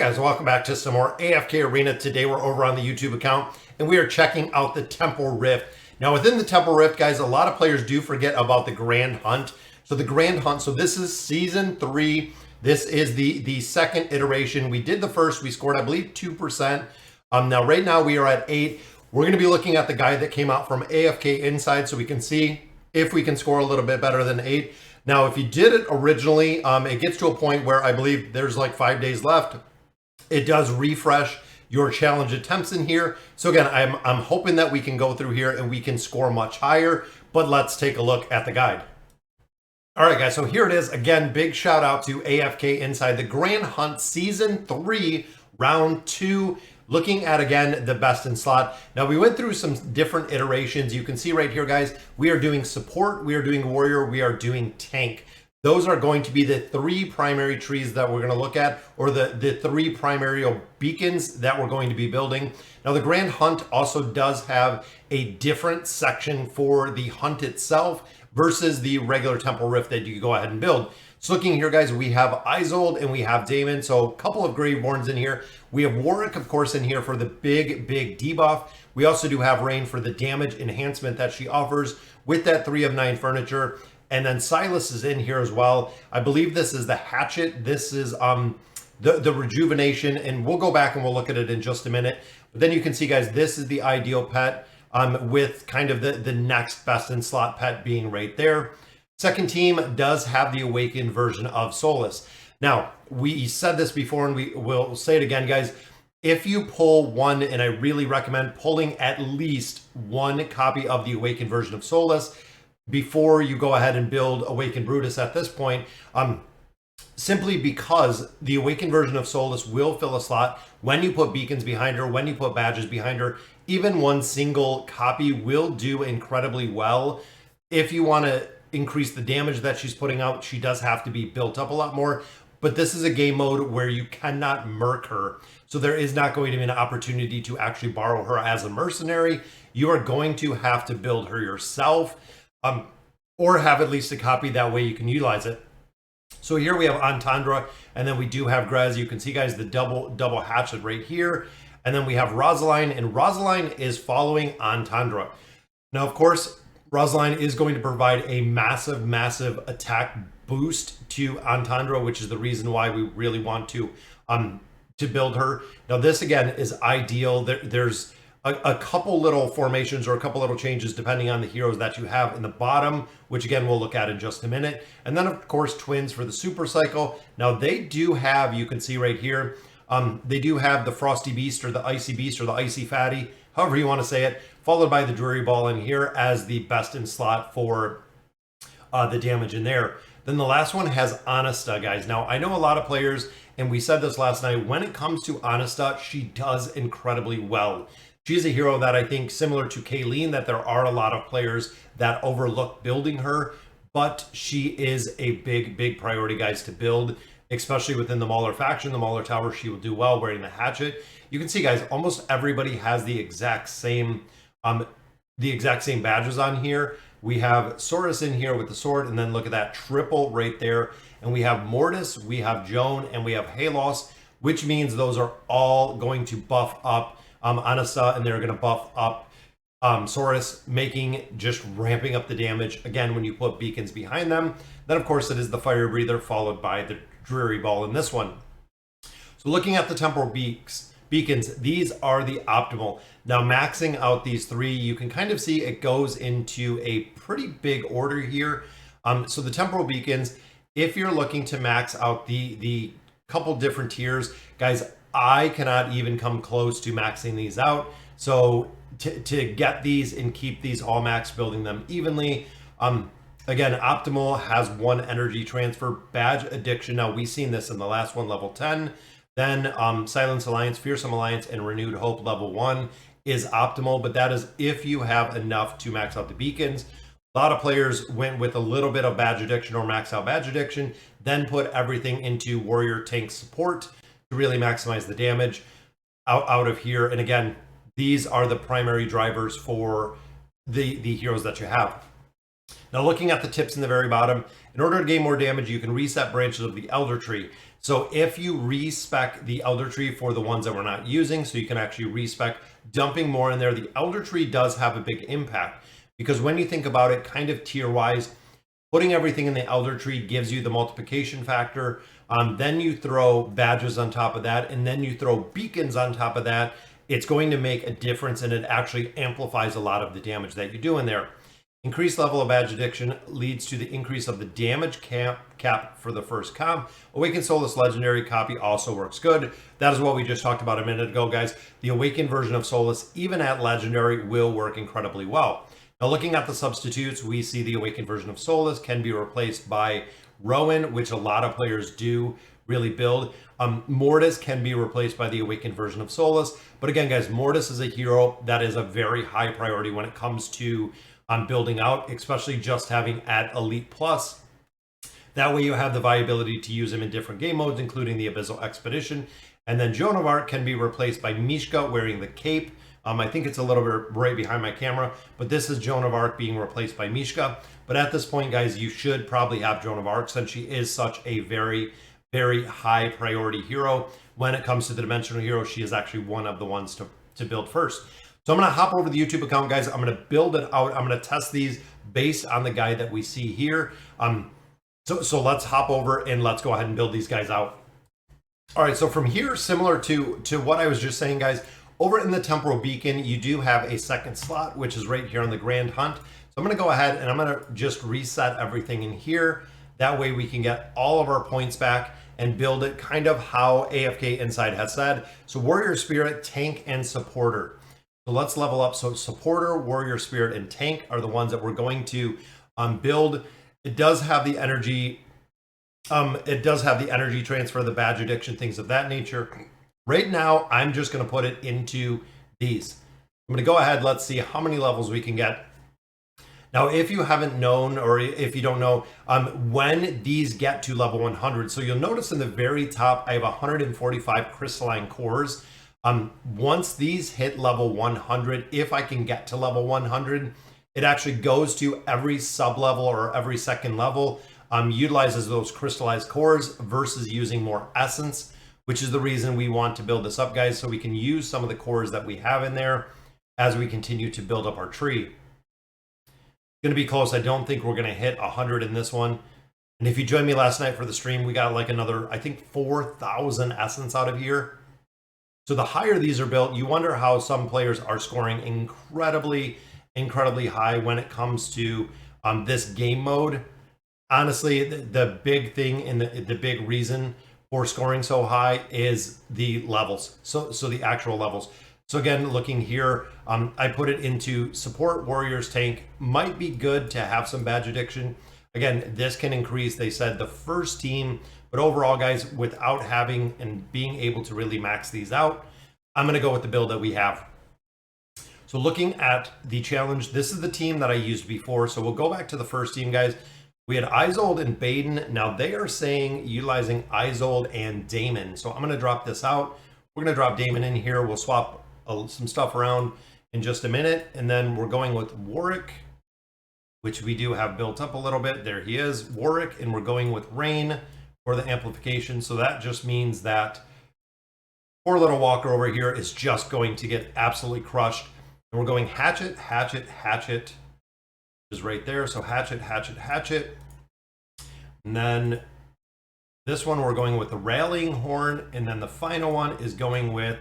Guys, welcome back to some more AFK Arena. Today we're over on the YouTube account and we are checking out the Temporal Rift. Now within the Temporal Rift, guys, a lot of players do forget about the Grand Hunt. So the Grand Hunt, so this is Season 3. This is the second iteration. We did the first, we scored, I believe, 2%. Now right now we are at 8. We're going to be looking at the guide that came out from AFK Inside so we can see if we can score a little bit better than 8. Now, if you did it originally, it gets to a point where I believe there's like 5 days left. It does refresh your challenge attempts in here. So again, I'm hoping that we can go through here and we can score much higher, but let's take a look at the guide. All right, guys, so here it is. Again, big shout out to AFK Inside, the Grand Hunt Season 3, Round 2. Looking at, again, the best in slot. Now, we went through some different iterations. You can see right here, guys, we are doing support, we are doing warrior, we are doing tank. Those are going to be the 3 primary trees that we're going to look at, or the 3 primary beacons that we're going to be building. Now, the Grand Hunt also does have a different section for the hunt itself versus the regular Temporal Rift that you can go ahead and build. So looking here, guys, we have Isolde and we have Damon. So a couple of Graveborns in here. We have Warwick, of course, in here for the big debuff. We also do have Rain for the damage enhancement that she offers with that 3 of 9 furniture. And then Silas is in here as well. I believe this is the hatchet. This is the rejuvenation, and we'll go back and we'll look at it in just a minute. But then you can see, guys, this is the ideal pet with kind of the next best in slot pet being right there. Second team does have the awakened version of Solus. Now, we said this before and we will say it again, guys. If you pull one, and I really recommend pulling at least 1 copy of the awakened version of Solus before you go ahead and build Awakened Brutus at this point, simply because the awakened version of Solus will fill a slot when you put beacons behind her, when you put badges behind her. Even 1 single copy will do incredibly well. If you want to increase the damage that she's putting out, she does have to be built up a lot more. But this is a game mode where you cannot merc her. So there is not going to be an opportunity to actually borrow her as a mercenary. You are going to have to build her yourself, or have at least a copy. That way you can utilize it. So here we have Entendre, and then we do have Grez. You can see, guys, the double hatchet right here. And then we have Rosaline, and Rosaline is following Entendre. Now, of course, Rosaline is going to provide a massive attack boost to Entendre, which is the reason why we really want to build her. Now, this again is ideal. There's a couple little formations or a couple little changes depending on the heroes that you have in the bottom, which again we'll look at in just a minute. And then, of course, twins for the super cycle. Now, they do have, you can see right here, they do have the Frosty Beast or the Icy Beast or the Icy Fatty, however you want to say it, followed by the Drury Ball in here as the best in slot for the damage in there. Then the last one has Honesta, guys. Now, I know a lot of players, and we said this last night, when it comes to Honesta, she does incredibly well. She's a hero that I think, similar to Kayleen, that there are a lot of players that overlook building her, but she is a big priority, guys, to build, especially within the Mauler faction. The Mauler Tower, she will do well wearing the hatchet. You can see, guys, almost everybody has the exact same badges on here. We have Saurus in here with the sword, and then look at that triple right there. And we have Mortis, we have Joan, and we have Halos, which means those are all going to buff up Honesta, and they're going to buff up Saurus, ramping up the damage, again, when you put beacons behind them. Then, of course, it is the Fire Breather, followed by the Dreary Ball in this one. So looking at the Temporal Beacons, these are the optimal. Now, maxing out these 3, you can kind of see it goes into a pretty big order here. So the Temporal Beacons, if you're looking to max out the couple different tiers, guys, I cannot even come close to maxing these out. So to get these and keep these all max, building them evenly. Again, Optimal has 1 energy transfer, Badge Addiction. Now, we've seen this in the last one, level 10. Then Silence Alliance, Fearsome Alliance, and Renewed Hope, level 1 is optimal. But that is if you have enough to max out the beacons. A lot of players went with a little bit of Badge Addiction or max out Badge Addiction, then put everything into Warrior Tank Support to really maximize the damage out of here. And again, these are the primary drivers for the heroes that you have. Now, looking at the tips in the very bottom, in order to gain more damage, you can reset branches of the Elder Tree. So if you respec the Elder Tree for the ones that we're not using, so you can actually respec dumping more in there, the Elder Tree does have a big impact. Because when you think about it, kind of tier-wise, putting everything in the Elder Tree gives you the multiplication factor. Then you throw badges on top of that, and then you throw beacons on top of that. It's going to make a difference, and it actually amplifies a lot of the damage that you do in there. Increased level of badge addiction leads to the increase of the damage cap for the first comp. Awakened Soulless Legendary copy also works good. That is what we just talked about a minute ago, guys. The Awakened version of Soulless, even at Legendary, will work incredibly well. Now, looking at the substitutes, we see the Awakened version of Soulless can be replaced by Rowan, which a lot of players do really build. Mortis can be replaced by the Awakened version of Soulless. But again, guys, Mortis is a hero that is a very high priority when it comes to building out, especially just having at Elite Plus. That way you have the viability to use him in different game modes, including the Abyssal Expedition. And then Joan of Arc can be replaced by Mishka wearing the cape. I think it's a little bit right behind my camera, but this is Joan of Arc being replaced by Mishka. But at this point, guys, you should probably have Joan of Arc since she is such a very, very high priority hero. When it comes to the Dimensional Hero, she is actually one of the ones to build first. So I'm going to hop over to the YouTube account, guys. I'm going to build it out. I'm going to test these based on the guide that we see here. So let's hop over and let's go ahead and build these guys out. All right, so from here, similar to what I was just saying, guys, over in the Temporal Beacon, you do have a second slot, which is right here on the Grand Hunt. So I'm going to go ahead and I'm going to just reset everything in here. That way we can get all of our points back and build it kind of how AFK Inside has said. So Warrior Spirit, Tank, and Supporter. So let's level up. So Supporter, Warrior Spirit, and Tank are the ones that we're going to build. It does have the energy. It does have the energy transfer, the badge addiction, things of that nature. Right now, I'm just going to put it into these. I'm going to go ahead. Let's see how many levels we can get. Now, if you haven't known, or if you don't know, when these get to level 100, so you'll notice in the very top, I have 145 crystalline cores. Once these hit level 100, if I can get to level 100, it actually goes to every sub-level or every second level, utilizes those crystallized cores versus using more essence, which is the reason we want to build this up, guys, so we can use some of the cores that we have in there as we continue to build up our tree. Going to be close. I don't think we're going to hit 100 in this one. And if you joined me last night for the stream, we got like another, I think, 4,000 essence out of here. So the higher these are built, you wonder how some players are scoring incredibly, incredibly high when it comes to this game mode. Honestly, the big thing and the big reason for scoring so high is the levels. So the actual levels. So again, looking here, I put it into Support, Warriors, Tank. Might be good to have some badge addiction. Again, this can increase, they said, the first team. But overall, guys, without having and being able to really max these out, I'm going to go with the build that we have. So looking at the challenge, this is the team that I used before. So we'll go back to the first team, guys. We had Isolde and Baden. Now they are saying utilizing Isolde and Damon. So I'm going to drop this out. We're going to drop Damon in here. We'll swap some stuff around in just a minute. And then we're going with Warwick, which we do have built up a little bit. There he is, Warwick. And we're going with Rain for the amplification. So that just means that poor little Walker over here is just going to get absolutely crushed. And we're going Hatchet, Hatchet, Hatchet is right there. So Hatchet, Hatchet, Hatchet. And then this one we're going with the Rallying Horn. And then the final one is going with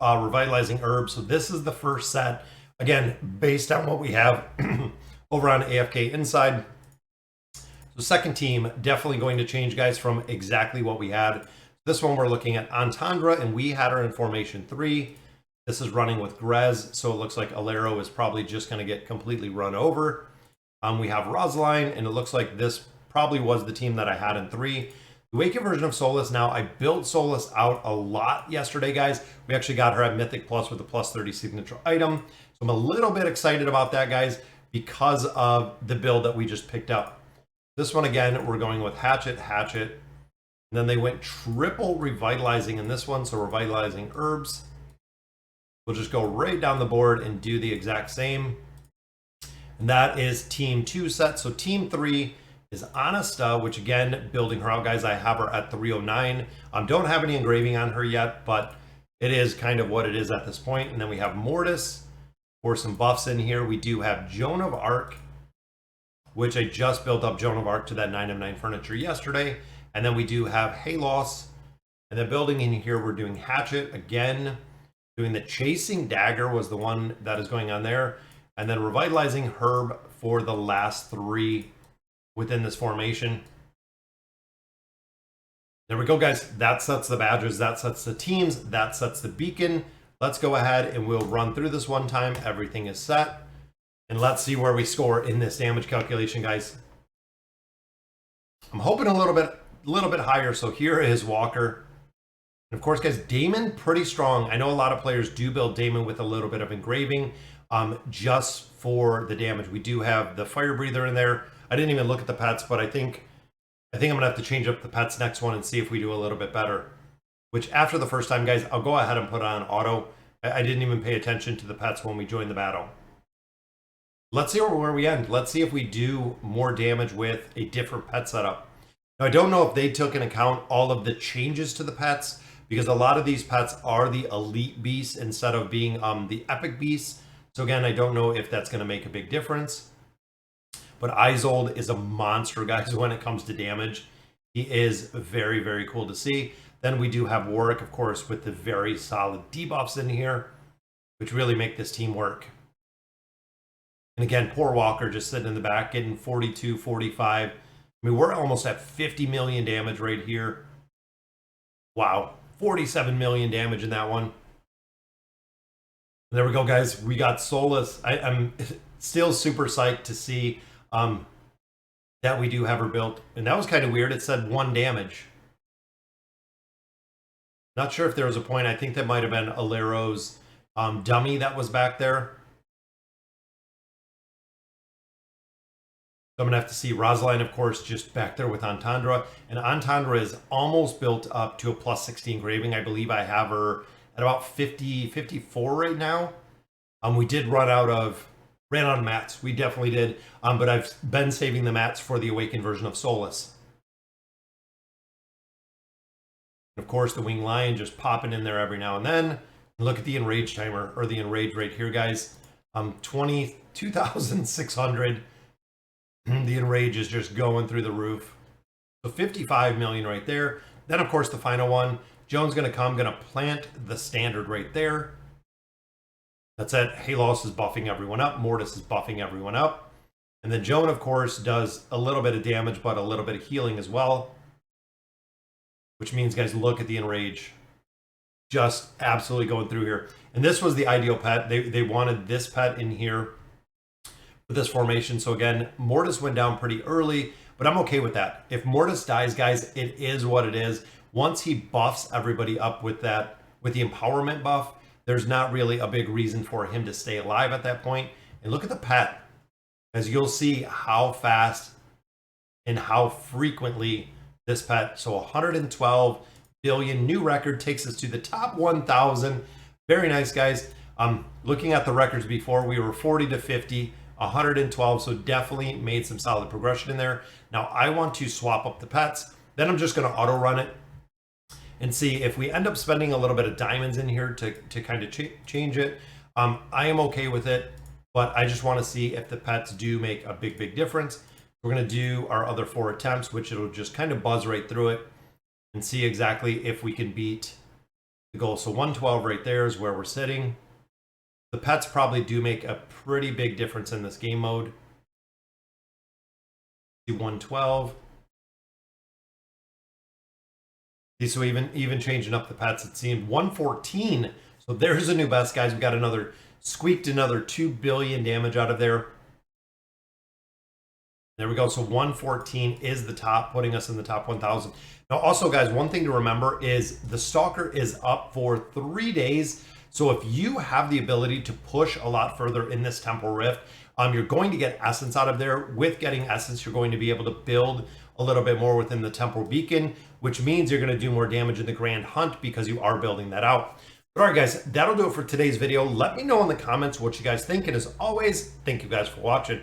Revitalizing Herb. So this is the first set. Again, based on what we have over on AFK Inside. So second team, definitely going to change, guys, from exactly what we had. This one we're looking at Entendre, and we had her in Formation 3. This is running with Grez, so it looks like Alero is probably just going to get completely run over. We have Rosaline, and it looks like this probably was the team that I had in 3. The Awakened version of Soulless, now I built Soulless out a lot yesterday, guys. We actually got her at Mythic Plus with the plus 30 signature item. So I'm a little bit excited about that, guys, because of the build that we just picked up. This one, again, we're going with Hatchet, Hatchet. And then they went triple Revitalizing in this one, so Revitalizing Herbs. We'll just go right down the board and do the exact same. And that is team 2 set. So team 3 is Honesta, which again, building her out, guys. I have her at 309. Don't have any engraving on her yet, but it is kind of what it is at this point. And then we have Mortis for some buffs in here. We do have Joan of Arc, which I just built up Joan of Arc to that 9 of 9 furniture yesterday. And then we do have Halos. And then building in here, we're doing Hatchet again. Doing the Chasing Dagger was the one that is going on there. And then Revitalizing Herb for the last 3 within this formation. There we go, guys. That sets the badges, that sets the teams, that sets the beacon. Let's go ahead and we'll run through this one time. Everything is set. And let's see where we score in this damage calculation, guys. I'm hoping a little bit higher. So here is Walker. And of course, guys, Damon, pretty strong. I know a lot of players do build Damon with a little bit of engraving just for the damage. We do have the Fire Breather in there. I didn't even look at the pets, but I think I'm gonna have to change up the pets next one and see if we do a little bit better. Which after the first time, guys, I'll go ahead and put on auto. I didn't even pay attention to the pets when we joined the battle. Let's see where we end. Let's see if we do more damage with a different pet setup. Now, I don't know if they took into account all of the changes to the pets, because a lot of these pets are the elite beasts instead of being the epic beasts. So again, I don't know if that's going to make a big difference. But Isolde is a monster, guys, when it comes to damage. He is very, very cool to see. Then we do have Warwick, of course, with the very solid debuffs in here, which really make this team work. And again, poor Walker just sitting in the back, getting 42, 45. I mean, we're almost at 50 million damage right here. Wow, 47 million damage in that one. And there we go, guys. We got Solus. I'm still super psyched to see that we do have her built. And that was kind of weird. It said 1 damage. Not sure if there was a point. I think that might have been Alero's dummy that was back there. So I'm going to have to see Rosaline, of course, just back there with Entendre. And Entendre is almost built up to a plus 60 engraving. I believe I have her at about 50, 54 right now. We did ran out of mats. We definitely did. But I've been saving the mats for the awakened version of Solus. And of course, the Winged Lion just popping in there every now and then. And look at the enrage timer, or the enrage right here, guys. 22,600. The enrage is just going through the roof. So 55 million right there. Then, of course, the final one. Joan's going to come, going to plant the standard right there. That's it. Halos is buffing everyone up. Mortis is buffing everyone up. And then Joan, of course, does a little bit of damage, but a little bit of healing as well. Which means, guys, look at the enrage. Just absolutely going through here. And this was the ideal pet. They wanted this pet in here with this formation. So again, Mortis went down pretty early, but I'm okay with that. If Mortis dies, guys, it is what it is. Once he buffs everybody up with that, with the empowerment buff, there's not really a big reason for him to stay alive at that point. And look at the pet, as you'll see how fast and how frequently this pet. So 112 billion, new record, takes us to the top 1,000. Very nice, guys. Looking at the records before, we were 40 to 50, 112, so definitely made some solid progression in there. Now I want to swap up the pets. Then I'm just going to auto run it and see if we end up spending a little bit of diamonds in here to kind of change it. I am okay with it, but I just want to see if the pets do make a big difference. We're going to do our other 4 attempts, which it'll just kind of buzz right through it and see exactly if we can beat the goal. So 112 right there is where we're sitting. The pets probably do make a pretty big difference in this game mode. 112. So even changing up the pets, it seemed 114. So there's a new best, guys. We got squeaked another 2 billion damage out of there. There we go. So 114 is the top, putting us in the top 1,000. Now, also, guys, one thing to remember is the Stalker is up for 3 days. So if you have the ability to push a lot further in this Temporal Rift, you're going to get essence out of there. With getting essence, you're going to be able to build a little bit more within the Temporal Beacon, which means you're going to do more damage in the Grand Hunt because you are building that out. But all right, guys, that'll do it for today's video. Let me know in the comments what you guys think. And as always, thank you guys for watching.